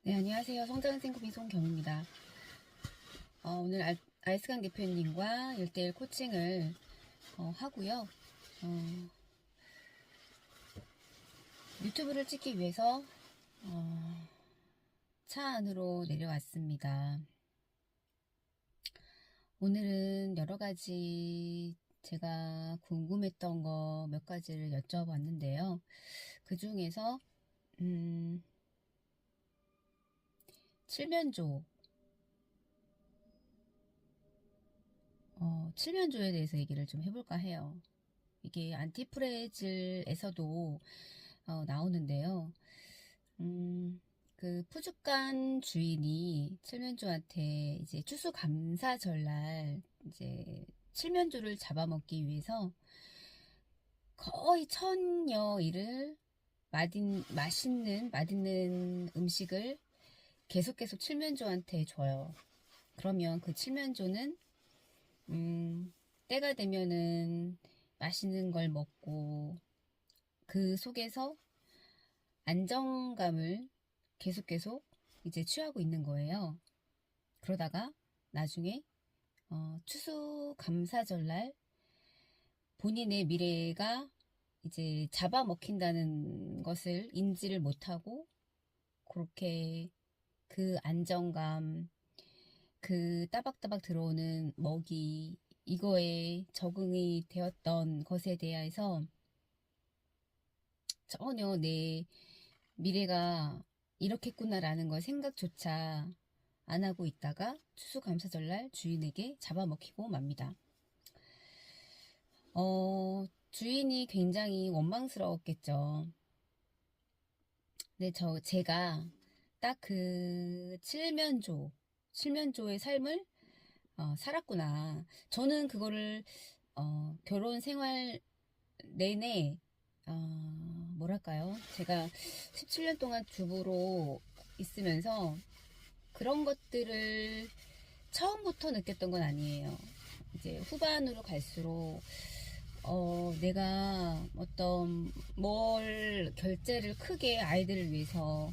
네, 안녕하세요. 성장은 생고비 송경입니다. 오늘 아이스강 대표님과 1대1 코칭을 하고요. 유튜브를 찍기 위해서 차 안으로 내려왔습니다. 오늘은 여러 가지 제가 궁금했던 거 몇 가지를 여쭤봤는데요. 그 중에서 칠면조 칠면조에 대해서 얘기를 좀 해볼까 해요. 이게 안티프레질에서도 나오는데요. 그 푸주간 주인이 칠면조한테 이제 추수감사절날 이제 칠면조를 잡아먹기 위해서 거의 천여 일을 맛있는 음식을 계속 칠면조한테 줘요. 그러면 그 칠면조는 때가 되면은 맛있는 걸 먹고 그 속에서 안정감을 계속 이제 취하고 있는 거예요. 그러다가 나중에 추수감사절날 본인의 미래가 이제 잡아먹힌다는 것을 인지를 못하고 그렇게 그 안정감, 그 따박따박 들어오는 먹이 이거에 적응이 되었던 것에 대해서 전혀 내 미래가 이렇겠구나라는 걸 생각조차 안 하고 있다가 추수감사절날 주인에게 잡아먹히고 맙니다. 주인이 굉장히 원망스러웠겠죠. 근데 제가 딱 그 칠면조의 삶을 살았구나. 저는 그거를 결혼 생활 내내 뭐랄까요? 제가 17년 동안 주부로 있으면서 그런 것들을 처음부터 느꼈던 건 아니에요. 이제 후반으로 갈수록 내가 어떤 뭘 결제를 크게 아이들을 위해서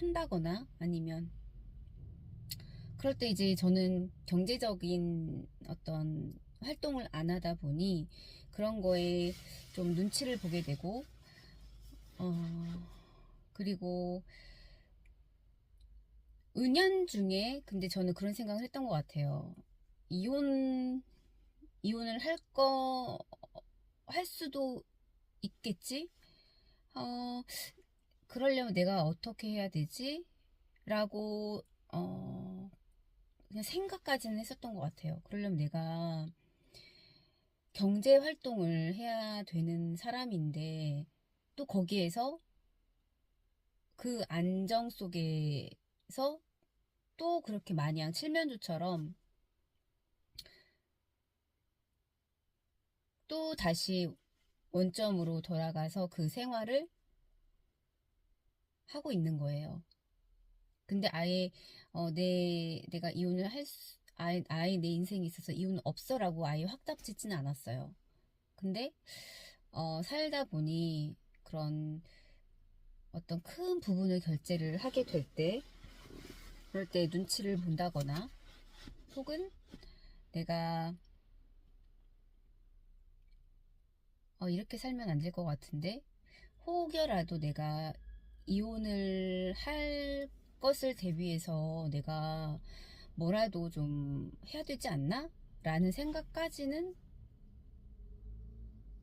한다거나 아니면 그럴 때 이제 저는 경제적인 어떤 활동을 안 하다 보니 그런 거에 좀 눈치를 보게 되고 그리고 은연중에 근데 저는 그런 생각을 했던 것 같아요. 이혼을 할 수도 있겠지? 그러려면 내가 어떻게 해야 되지? 라고 그냥 생각까지는 했었던 것 같아요. 그러려면 내가 경제 활동을 해야 되는 사람인데 또 거기에서 그 안정 속에서 또 그렇게 마냥 칠면조처럼 또 다시 원점으로 돌아가서 그 생활을 하고 있는 거예요. 근데 아예 내가 이혼을 아예 내 인생에 있어서 이혼은 없어라고 아예 확답 짓지는 않았어요. 근데 살다 보니 그런 어떤 큰 부분을 결제를 하게 될 때, 그럴 때 눈치를 본다거나, 혹은 내가 이렇게 살면 안 될 것 같은데, 혹여라도 내가 이혼을 할 것을 대비해서 내가 뭐라도 좀 해야 되지 않나? 라는 생각까지는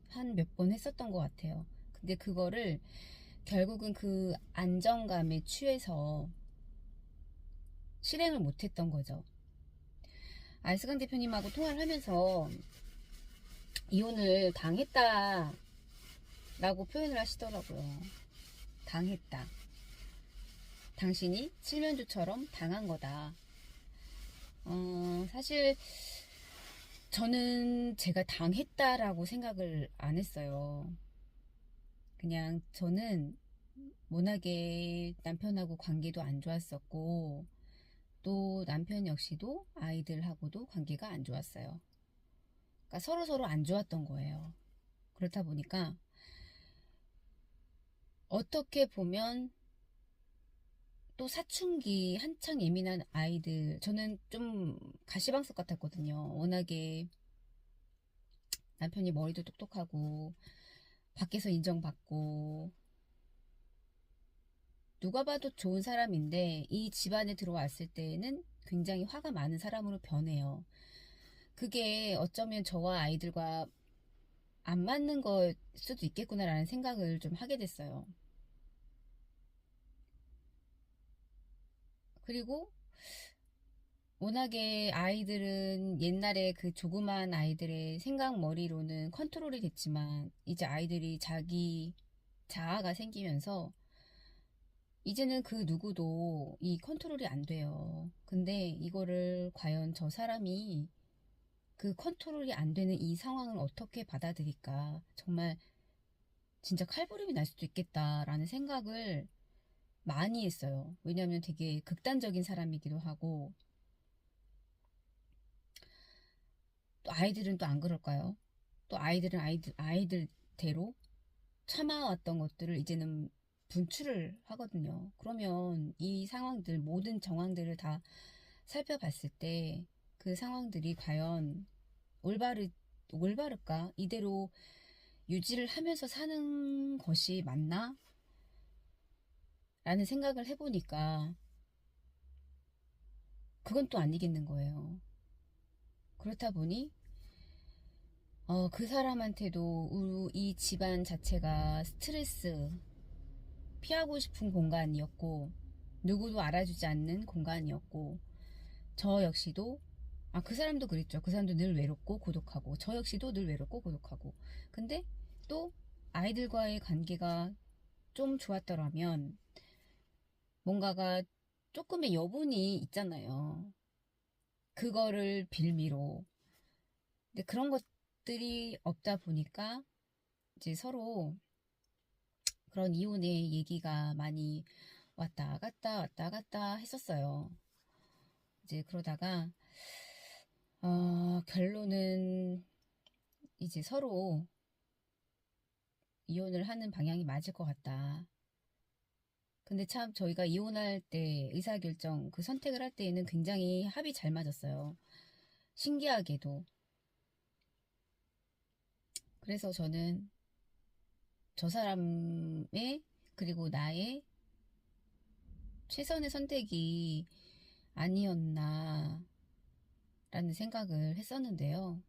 한 몇 번 했었던 것 같아요. 근데 그거를 결국은 그 안정감에 취해서 실행을 못했던 거죠. 알스강 대표님하고 통화를 하면서 이혼을 당했다라고 표현을 하시더라고요. 당했다. 당신이 칠면조처럼 당한 거다. 사실 저는 제가 당했다라고 생각을 안 했어요. 그냥 저는 워낙에 남편하고 관계도 안 좋았었고 또 남편 역시도 아이들하고도 관계가 안 좋았어요. 그러니까 서로 안 좋았던 거예요. 그렇다 보니까 어떻게 보면 또 사춘기 한창 예민한 아이들, 저는 좀 가시방석 같았거든요. 워낙에 남편이 머리도 똑똑하고 밖에서 인정받고 누가 봐도 좋은 사람인데 이 집안에 들어왔을 때는 굉장히 화가 많은 사람으로 변해요. 그게 어쩌면 저와 아이들과 안 맞는 걸 수도 있겠구나라는 생각을 좀 하게 됐어요. 그리고 워낙에 아이들은 옛날에 그 조그만 아이들의 생각머리로는 컨트롤이 됐지만 이제 아이들이 자기 자아가 생기면서 이제는 그 누구도 이 컨트롤이 안 돼요. 근데 이거를 과연 저 사람이 그 컨트롤이 안 되는 이 상황을 어떻게 받아들일까? 정말 진짜 칼부림이 날 수도 있겠다라는 생각을 많이 했어요. 왜냐하면 되게 극단적인 사람이기도 하고, 또 아이들은 또 안 그럴까요? 또 아이들은 아이들대로 참아왔던 것들을 이제는 분출을 하거든요. 그러면 이 상황들, 모든 정황들을 다 살펴봤을 때 그 상황들이 과연 올바를까? 이대로 유지를 하면서 사는 것이 맞나? 라는 생각을 해보니까 그건 또 아니겠는 거예요. 그렇다 보니 그 사람한테도 이 집안 자체가 스트레스, 피하고 싶은 공간이었고 누구도 알아주지 않는 공간이었고 저 역시도 그 사람도 그랬죠. 그 사람도 늘 외롭고 고독하고 저 역시도 늘 외롭고 고독하고 근데 또 아이들과의 관계가 좀 좋았더라면 뭔가가 조금의 여분이 있잖아요. 그거를 빌미로. 근데 그런 것들이 없다 보니까 이제 서로 그런 이혼의 얘기가 많이 왔다 갔다 왔다 갔다 했었어요. 이제 그러다가 결론은 이제 서로 이혼을 하는 방향이 맞을 것 같다. 근데 참 저희가 이혼할 때 의사결정 그 선택을 할 때에는 굉장히 합이 잘 맞았어요. 신기하게도. 그래서 저는 저 사람의 그리고 나의 최선의 선택이 아니었나 라는 생각을 했었는데요.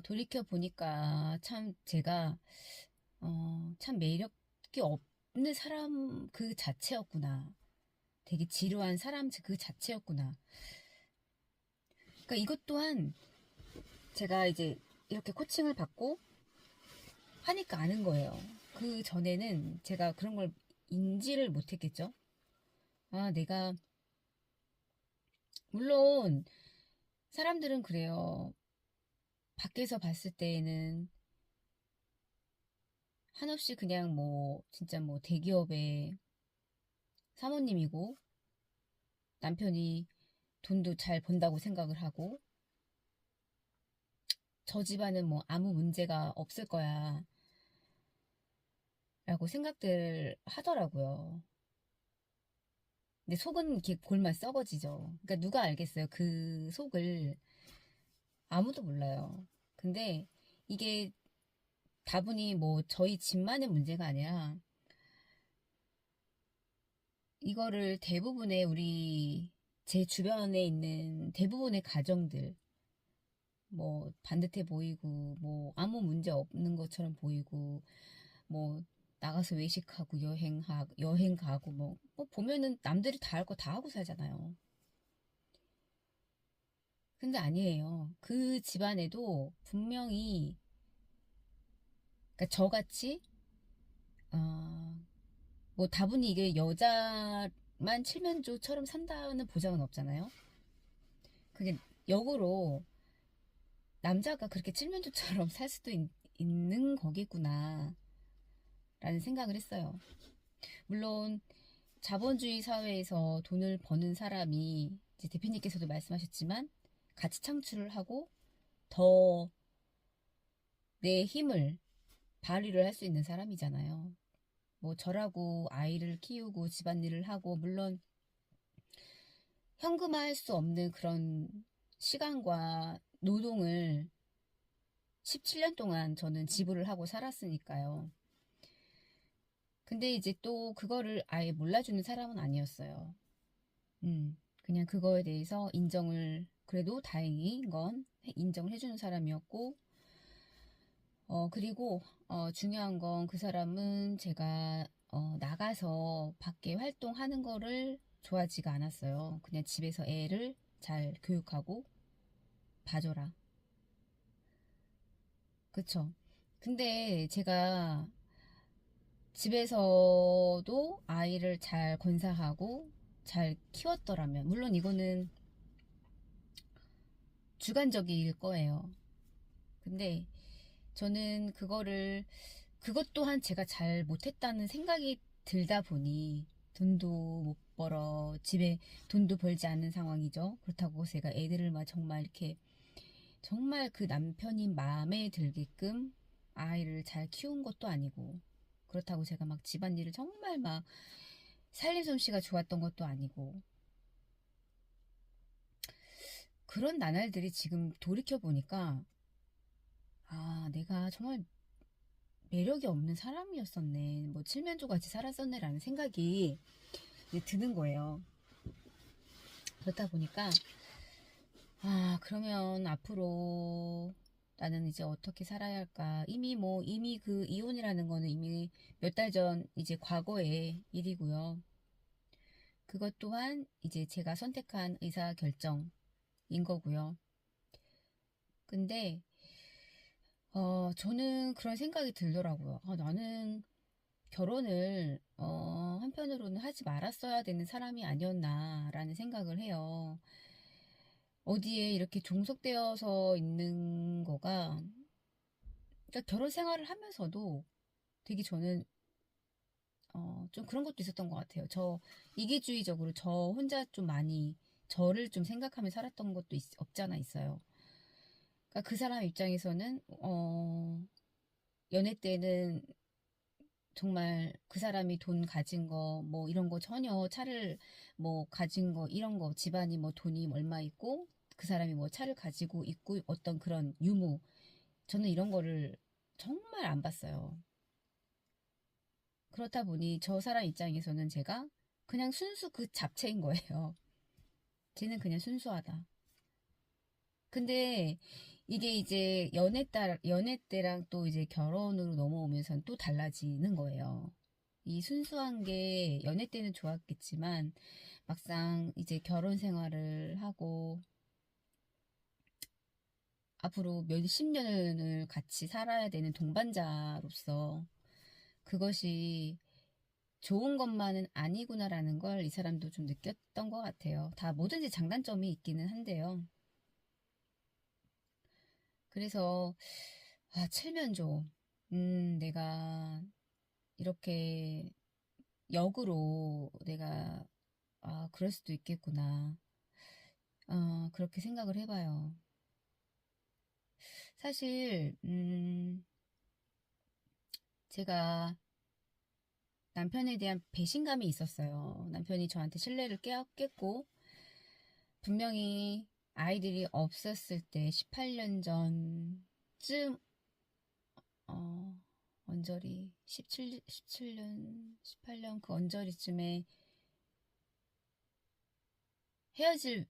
돌이켜 보니까 참 제가 참 매력이 없는 사람 그 자체였구나. 되게 지루한 사람 그 자체였구나. 그러니까 이것 또한 제가 이제 이렇게 코칭을 받고 하니까 아는 거예요. 그 전에는 제가 그런 걸 인지를 못했겠죠. 내가 물론 사람들은 그래요. 밖에서 봤을 때에는 한없이 그냥 뭐 진짜 뭐 대기업의 사모님이고 남편이 돈도 잘 번다고 생각을 하고 저 집안은 뭐 아무 문제가 없을 거야 라고 생각들 하더라고요. 근데 속은 이렇게 골만 썩어지죠. 그러니까 누가 알겠어요. 그 속을 아무도 몰라요. 근데 이게 다분히 뭐 저희 집만의 문제가 아니라 이거를 대부분의 제 주변에 있는 대부분의 가정들 뭐 반듯해 보이고 뭐 아무 문제 없는 것처럼 보이고 뭐 나가서 외식하고 여행 가고 뭐 보면은 남들이 다 할 거 다 하고 살잖아요. 근데 아니에요. 그 집안에도 분명히 그러니까 저같이 어, 뭐 다분히 이게 여자만 칠면조처럼 산다는 보장은 없잖아요. 그게 역으로 남자가 그렇게 칠면조처럼 살 수도 있는 거겠구나 라는 생각을 했어요. 물론 자본주의 사회에서 돈을 버는 사람이 이제 대표님께서도 말씀하셨지만 가치 창출을 하고 더 내 힘을 발휘를 할 수 있는 사람이잖아요. 뭐 저라고 아이를 키우고 집안일을 하고, 물론 현금화할 수 없는 그런 시간과 노동을 17년 동안 저는 지불을 하고 살았으니까요. 근데 이제 또 그거를 아예 몰라주는 사람은 아니었어요. 그냥 그거에 대해서 인정을, 그래도 다행인 건 인정을 해주는 사람이었고, 그리고, 중요한 건 그 사람은 제가, 나가서 밖에 활동하는 거를 좋아하지가 않았어요. 그냥 집에서 애를 잘 교육하고 봐줘라. 그쵸? 근데 제가 집에서도 아이를 잘 건사하고 잘 키웠더라면, 물론 이거는 주관적일 거예요. 근데 저는 그것 또한 제가 잘 못했다는 생각이 들다 보니, 돈도 못 벌어, 집에 돈도 벌지 않는 상황이죠. 그렇다고 제가 애들을 막 정말 이렇게, 정말 그 남편이 마음에 들게끔 아이를 잘 키운 것도 아니고, 그렇다고 제가 막 집안일을 정말 막 살림 솜씨가 좋았던 것도 아니고, 그런 나날들이 지금 돌이켜보니까, 아, 내가 정말 매력이 없는 사람이었었네. 뭐 칠면조같이 살았었네라는 생각이 이제 드는 거예요. 그렇다 보니까, 아, 그러면 앞으로 나는 이제 어떻게 살아야 할까? 이미 그 이혼이라는 거는 이미 몇 달 전 이제 과거의 일이고요. 그것 또한 이제 제가 선택한 의사 결정인 거고요. 근데, 저는 그런 생각이 들더라고요. 나는 결혼을, 한편으로는 하지 말았어야 되는 사람이 아니었나라는 생각을 해요. 어디에 이렇게 종속되어서 있는 거가, 그러니까 결혼 생활을 하면서도 되게 저는, 좀 그런 것도 있었던 것 같아요. 이기주의적으로 저 혼자 좀 많이, 저를 좀 생각하며 살았던 것도 없지 않아 있어요. 그러니까 그 사람 입장에서는, 연애 때는 정말 그 사람이 돈 가진 거, 뭐 이런 거 전혀 차를 뭐 가진 거, 이런 거, 집안이 뭐 돈이 얼마 있고, 그 사람이 뭐 차를 가지고 있고, 어떤 그런 유무. 저는 이런 거를 정말 안 봤어요. 그렇다 보니 저 사람 입장에서는 제가 그냥 순수 그 잡채인 거예요. 쟤는 그냥 순수하다. 근데 이게 이제 연애 때랑 또 이제 결혼으로 넘어오면서 또 달라지는 거예요. 이 순수한 게 연애 때는 좋았겠지만 막상 이제 결혼 생활을 하고 앞으로 몇십 년을 같이 살아야 되는 동반자로서 그것이 좋은 것만은 아니구나라는 걸 이 사람도 좀 느꼈던 것 같아요. 다 뭐든지 장단점이 있기는 한데요. 그래서 칠면조. 내가 이렇게 역으로 내가 그럴 수도 있겠구나. 그렇게 생각을 해봐요. 사실 제가 남편에 대한 배신감이 있었어요. 남편이 저한테 신뢰를 깼고 분명히 아이들이 없었을 때 18년 전쯤 어, 언저리 17년 18년 그 언저리쯤에 헤어질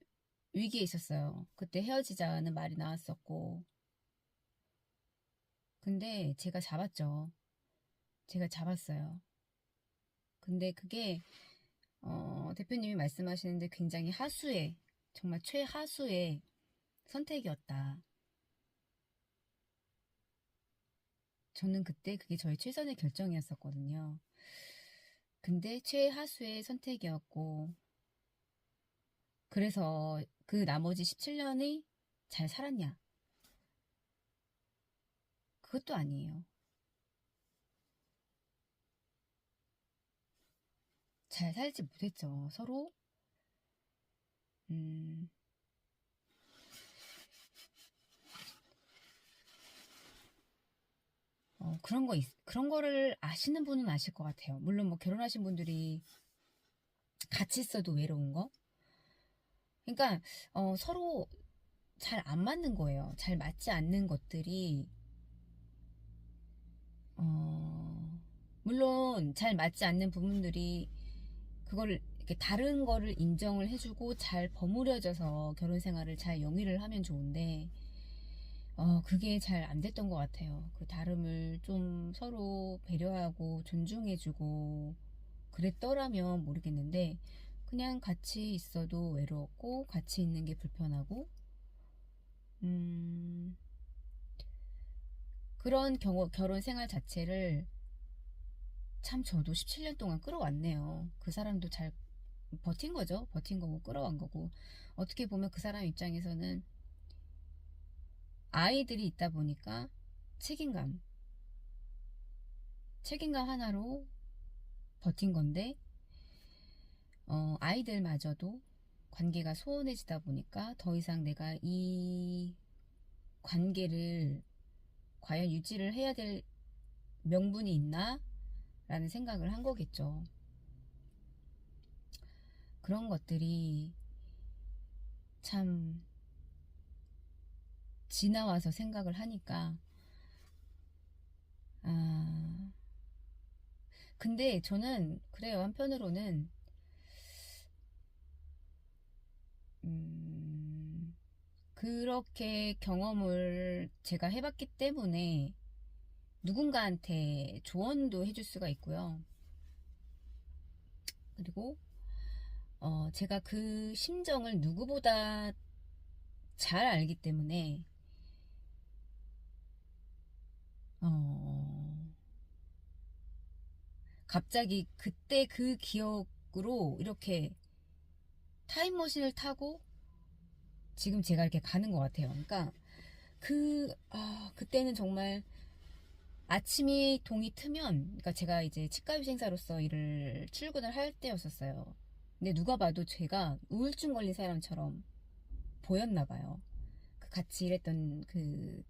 위기에 있었어요. 그때 헤어지자는 말이 나왔었고 근데 제가 잡았죠. 제가 잡았어요. 근데 그게 대표님이 말씀하시는데 굉장히 하수의 정말 최하수의 선택이었다. 저는 그때 그게 저의 최선의 결정이었었거든요. 근데 최하수의 선택이었고 그래서 그 나머지 17년이 잘 살았냐? 그것도 아니에요. 잘 살지 못했죠. 서로 음, 그런 거를 아시는 분은 아실 것 같아요. 물론 뭐 결혼하신 분들이 같이 있어도 외로운 거. 그러니까 서로 잘 안 맞는 거예요. 잘 맞지 않는 것들이 물론 잘 맞지 않는 부분들이 그거를 이렇게 다른 거를 인정을 해주고 잘 버무려져서 결혼 생활을 잘 영위를 하면 좋은데 그게 잘 안 됐던 것 같아요. 그 다름을 좀 서로 배려하고 존중해주고 그랬더라면 모르겠는데 그냥 같이 있어도 외로웠고 같이 있는 게 불편하고 음, 그런 결혼 생활 자체를 참 저도 17년 동안 끌어왔네요. 그 사람도 잘 버틴 거죠. 버틴 거고 끌어간 거고 어떻게 보면 그 사람 입장에서는 아이들이 있다 보니까 책임감 하나로 버틴 건데 아이들마저도 관계가 소원해지다 보니까 더 이상 내가 이 관계를 과연 유지를 해야 될 명분이 있나? 라는 생각을 한 거겠죠. 그런 것들이 참 지나와서 생각을 하니까 아 근데 저는 그래요. 한편으로는 음, 그렇게 경험을 제가 해봤기 때문에 누군가한테 조언도 해줄 수가 있고요. 그리고 제가 그 심정을 누구보다 잘 알기 때문에 어, 갑자기 그때 그 기억으로 이렇게 타임머신을 타고 지금 제가 이렇게 가는 것 같아요. 그러니까 그때는 정말 아침이 동이 트면, 그러니까 제가 이제 치과위생사로서 일을 출근을 할 때였었어요. 근데 누가 봐도 제가 우울증 걸린 사람처럼 보였나 봐요. 그 같이 일했던 그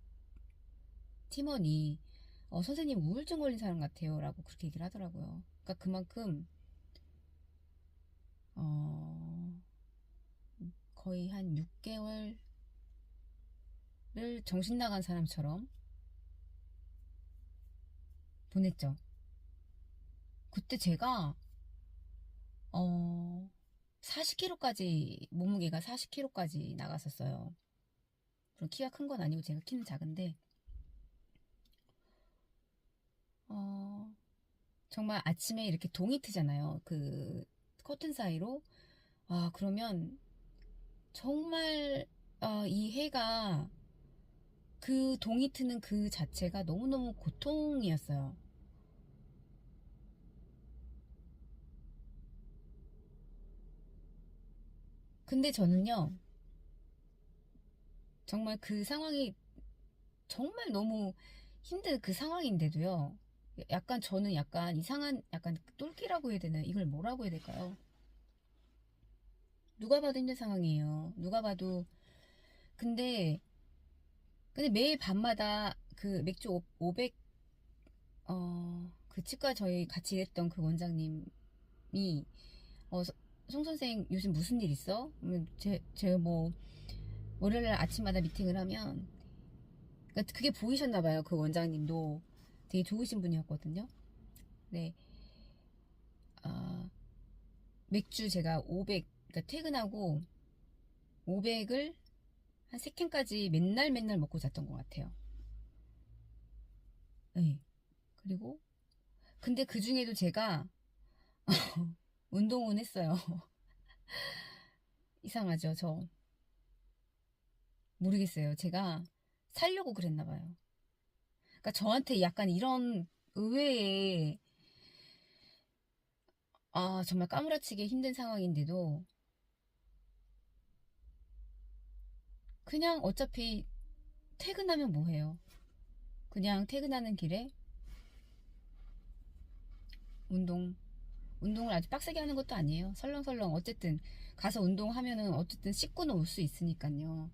팀원이 선생님 우울증 걸린 사람 같아요 라고 그렇게 얘기를 하더라고요. 그러니까 그만큼 어, 거의 한 6개월을 정신 나간 사람처럼 보냈죠. 그때 제가 어, 40kg까지 몸무게가 40kg까지 나갔었어요. 그리고 키가 큰 건 아니고 제가 키는 작은데 어, 정말 아침에 이렇게 동이 트잖아요. 그 커튼 사이로 그러면 정말 이 해가 그 동이 트는 그 자체가 너무너무 고통이었어요. 근데 저는요 정말 그 상황이 정말 너무 힘든 그 상황인데도요 약간 저는 약간 이상한 약간 똘끼라고 해야 되나 이걸 뭐라고 해야 될까요? 누가 봐도 힘든 상황이에요. 누가 봐도 근데 매일 밤마다 그 맥주 500 그 치과 저희 같이 일했던 그 원장님이 송 선생 요즘 무슨 일 있어? 제가 뭐 월요일 아침마다 미팅을 하면 그러니까 그게 보이셨나 봐요. 그 원장님도 되게 좋으신 분이었거든요. 네. 아, 맥주 제가 500 그러니까 퇴근하고 500을 한 3캔까지 맨날 맨날 먹고 잤던 것 같아요. 네. 그리고 근데 그 중에도 제가 운동은 했어요. 이상하죠, 저. 모르겠어요. 제가 살려고 그랬나 봐요. 그러니까 저한테 약간 이런 의외의 정말 까무라치게 힘든 상황인데도 그냥 어차피 퇴근하면 뭐 해요? 그냥 퇴근하는 길에 운동 운동을 아주 빡세게 하는 것도 아니에요. 설렁설렁 어쨌든 가서 운동하면은 어쨌든 씻고는 올 수 있으니까요.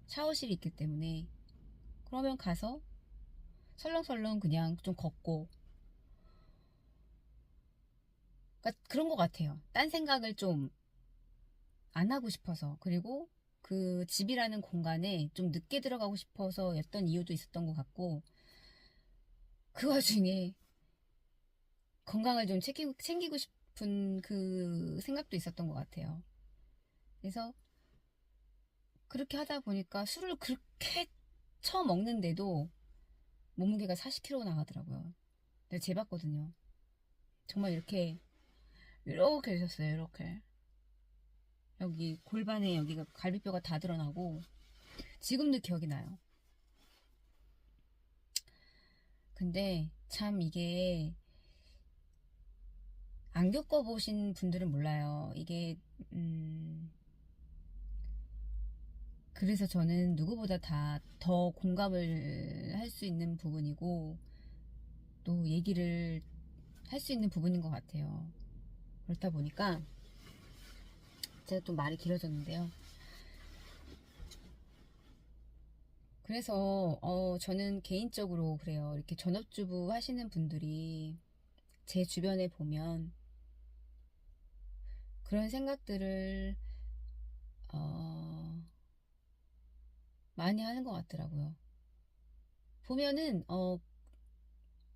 샤워실이 있기 때문에 그러면 가서 설렁설렁 그냥 좀 걷고. 그러니까 그런 것 같아요. 딴 생각을 좀 안 하고 싶어서. 그리고 그 집이라는 공간에 좀 늦게 들어가고 싶어서였던 이유도 있었던 것 같고, 그 와중에 건강을 좀 챙기고 싶은 그 생각도 있었던 것 같아요. 그래서 그렇게 하다 보니까 술을 그렇게 처먹는데도 몸무게가 40kg 나가더라고요. 내가 재봤거든요. 정말 이렇게 되셨어요. 이렇게. 여기 골반에 여기가 갈비뼈가 다 드러나고, 지금도 기억이 나요. 근데 참 이게 안 겪어보신 분들은 몰라요. 이게, 그래서 저는 누구보다 다 더 공감을 할 수 있는 부분이고, 또 얘기를 할 수 있는 부분인 것 같아요. 그렇다 보니까, 제가 좀 말이 길어졌는데요. 그래서, 저는 개인적으로 그래요. 이렇게 전업주부 하시는 분들이 제 주변에 보면 그런 생각들을, 어, 많이 하는 것 같더라고요. 보면은,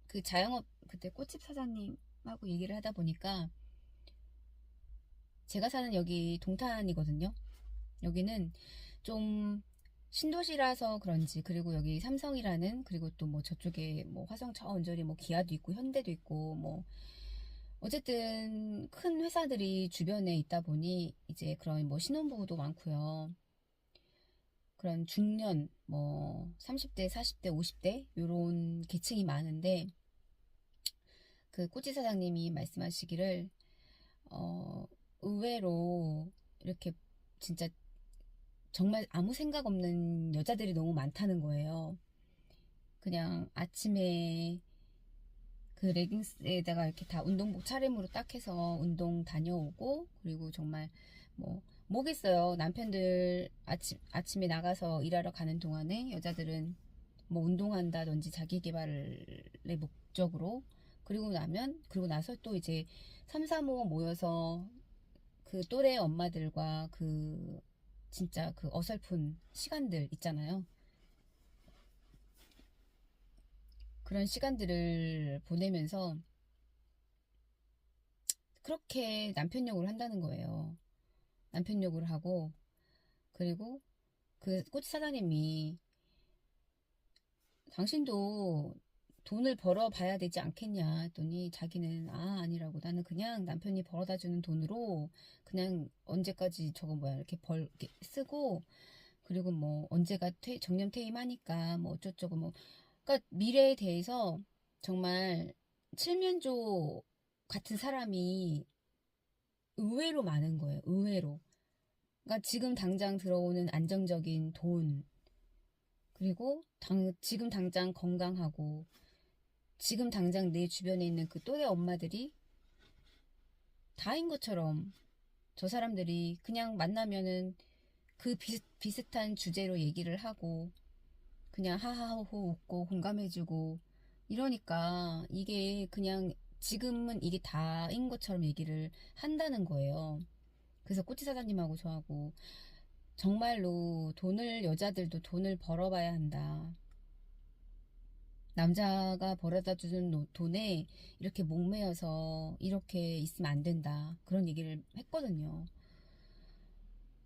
그 자영업, 그때 꽃집 사장님하고 얘기를 하다 보니까, 제가 사는 여기 동탄이거든요. 여기는 좀 신도시라서 그런지, 그리고 여기 삼성이라는, 그리고 또 뭐 저쪽에 뭐 화성 저 언저리 뭐 기아도 있고 현대도 있고 뭐 어쨌든 큰 회사들이 주변에 있다 보니 이제 그런 뭐 신혼부부도 많고요. 그런 중년 뭐 30대, 40대, 50대 요런 계층이 많은데, 그 꼬치 사장님이 말씀하시기를 의외로 이렇게 진짜 정말 아무 생각 없는 여자들이 너무 많다는 거예요. 그냥 아침에 그 레깅스에다가 이렇게 다 운동복 차림으로 딱 해서 운동 다녀오고, 그리고 정말 뭐 뭐겠어요. 남편들 아침에 나가서 일하러 가는 동안에 여자들은 뭐 운동한다든지 자기 개발의 목적으로, 그리고 나서 또 이제 3, 4모 모여서 그 또래 엄마들과 그 진짜 그 어설픈 시간들 있잖아요. 그런 시간들을 보내면서 그렇게 남편 욕을 한다는 거예요. 남편 욕을 하고, 그리고 그 꽃 사장님이 당신도 돈을 벌어 봐야 되지 않겠냐 했더니, 자기는 아니라고, 나는 그냥 남편이 벌어다 주는 돈으로 그냥 언제까지 저거 뭐야 이렇게 이렇게 쓰고, 그리고 뭐 언제가 정년 퇴임하니까 뭐 어쩌고저쩌고 뭐, 그러니까 미래에 대해서 정말 칠면조 같은 사람이 의외로 많은 거예요. 의외로. 그러니까 지금 당장 들어오는 안정적인 돈, 그리고 지금 당장 건강하고, 지금 당장 내 주변에 있는 그 또래 엄마들이 다인 것처럼 저 사람들이 그냥 만나면은 그 비슷한 주제로 얘기를 하고, 그냥 하하호호 웃고 공감해주고, 이러니까 이게 그냥 지금은 이게 다인 것처럼 얘기를 한다는 거예요. 그래서 꼬치 사장님하고 저하고 정말로 여자들도 돈을 벌어봐야 한다. 남자가 벌어다 주는 돈에 이렇게 목매여서 이렇게 있으면 안 된다. 그런 얘기를 했거든요.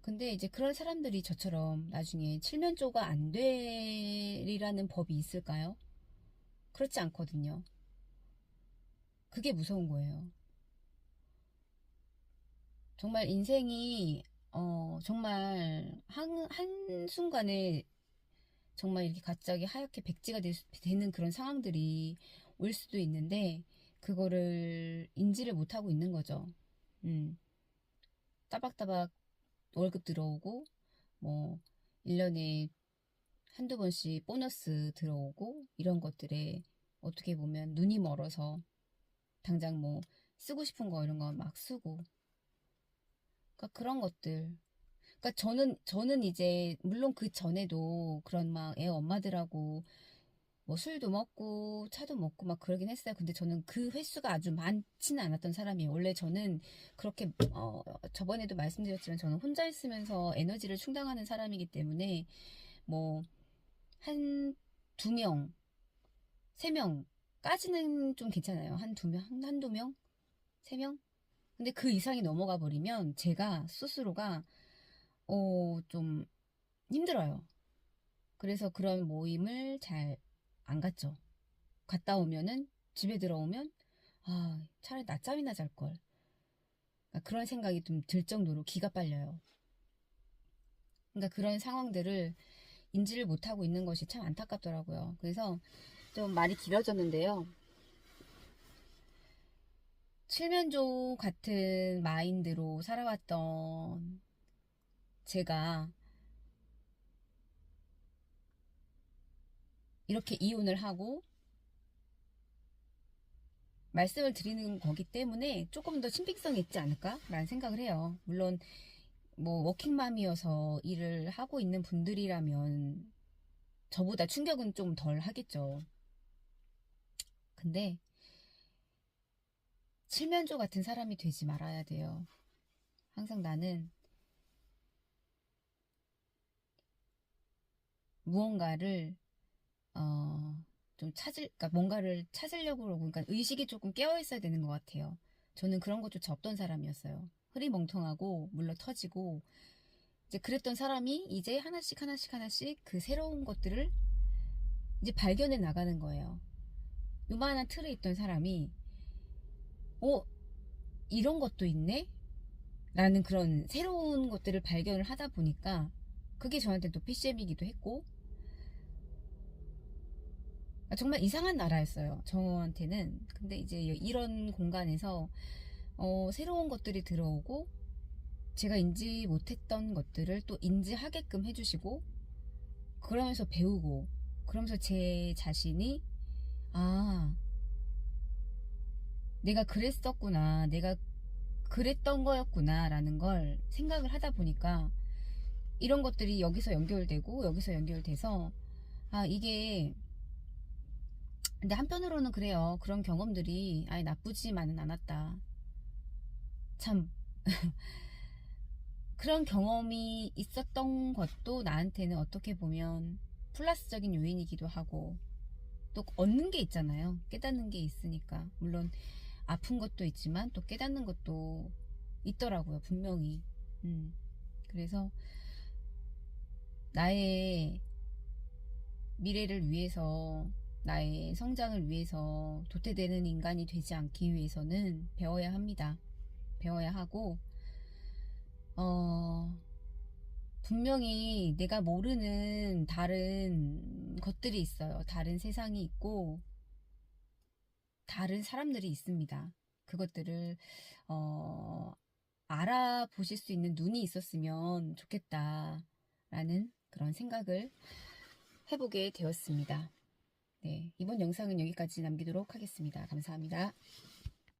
근데 이제 그런 사람들이 저처럼 나중에 칠면조가 안 되리라는 법이 있을까요? 그렇지 않거든요. 그게 무서운 거예요. 정말 인생이, 정말 한순간에 정말 이렇게 갑자기 하얗게 백지가 되는 그런 상황들이 올 수도 있는데, 그거를 인지를 못하고 있는 거죠. 음, 따박따박 월급 들어오고, 뭐, 1년에 한두 번씩 보너스 들어오고, 이런 것들에 어떻게 보면 눈이 멀어서 당장 뭐, 쓰고 싶은 거 이런 거 막 쓰고. 그러니까 그런 것들. 그러니까 저는 이제, 물론 그 전에도 그런 막 애 엄마들하고 뭐 술도 먹고 차도 먹고 막 그러긴 했어요. 근데 저는 그 횟수가 아주 많지는 않았던 사람이에요. 원래 저는 그렇게 저번에도 말씀드렸지만 저는 혼자 있으면서 에너지를 충당하는 사람이기 때문에 뭐 한 두 명, 세 명까지는 좀 괜찮아요. 한두 명, 한두 명, 세 명. 근데 그 이상이 넘어가 버리면 제가 스스로가 좀 힘들어요. 그래서 그런 모임을 잘 안 갔죠. 갔다 오면은 집에 들어오면 아, 차라리 낮잠이나 잘 걸. 그런 생각이 좀 들 정도로 기가 빨려요. 그러니까 그런 상황들을 인지를 못하고 있는 것이 참 안타깝더라고요. 그래서 좀 말이 길어졌는데요. 칠면조 같은 마인드로 살아왔던 제가 이렇게 이혼을 하고 말씀을 드리는 거기 때문에 조금 더 신빙성이 있지 않을까라는 생각을 해요. 물론 뭐 워킹맘이어서 일을 하고 있는 분들이라면 저보다 충격은 좀 덜 하겠죠. 근데 칠면조 같은 사람이 되지 말아야 돼요. 항상 나는 무언가를 좀 그러니까 뭔가를 찾으려고 그러고, 그러니까 의식이 조금 깨어 있어야 되는 것 같아요. 저는 그런 것조차 없던 사람이었어요. 흐리멍텅하고 물러 터지고 이제 그랬던 사람이 이제 하나씩 하나씩 하나씩 그 새로운 것들을 이제 발견해 나가는 거예요. 요만한 틀에 있던 사람이 어 이런 것도 있네? 라는 그런 새로운 것들을 발견을 하다 보니까 그게 저한테 또 PCM이기도 했고 정말 이상한 나라였어요. 저한테는. 근데 이제 이런 공간에서 새로운 것들이 들어오고 제가 인지 못했던 것들을 또 인지하게끔 해주시고 그러면서 배우고 그러면서 제 자신이 아 내가 그랬었구나 내가 그랬던 거였구나 라는 걸 생각을 하다 보니까 이런 것들이 여기서 연결되고 여기서 연결돼서 아 이게 근데 한편으로는 그래요. 그런 경험들이 아예 나쁘지만은 않았다. 참 그런 경험이 있었던 것도 나한테는 어떻게 보면 플러스적인 요인이기도 하고 또 얻는 게 있잖아요. 깨닫는 게 있으니까. 물론 아픈 것도 있지만 또 깨닫는 것도 있더라고요. 분명히. 그래서 나의 미래를 위해서 나의 성장을 위해서 도태되는 인간이 되지 않기 위해서는 배워야 합니다. 배워야 하고 어, 분명히 내가 모르는 다른 것들이 있어요. 다른 세상이 있고 다른 사람들이 있습니다. 그것들을 어, 알아보실 수 있는 눈이 있었으면 좋겠다라는 그런 생각을 해보게 되었습니다. 네, 이번 영상은 여기까지 남기도록 하겠습니다. 감사합니다.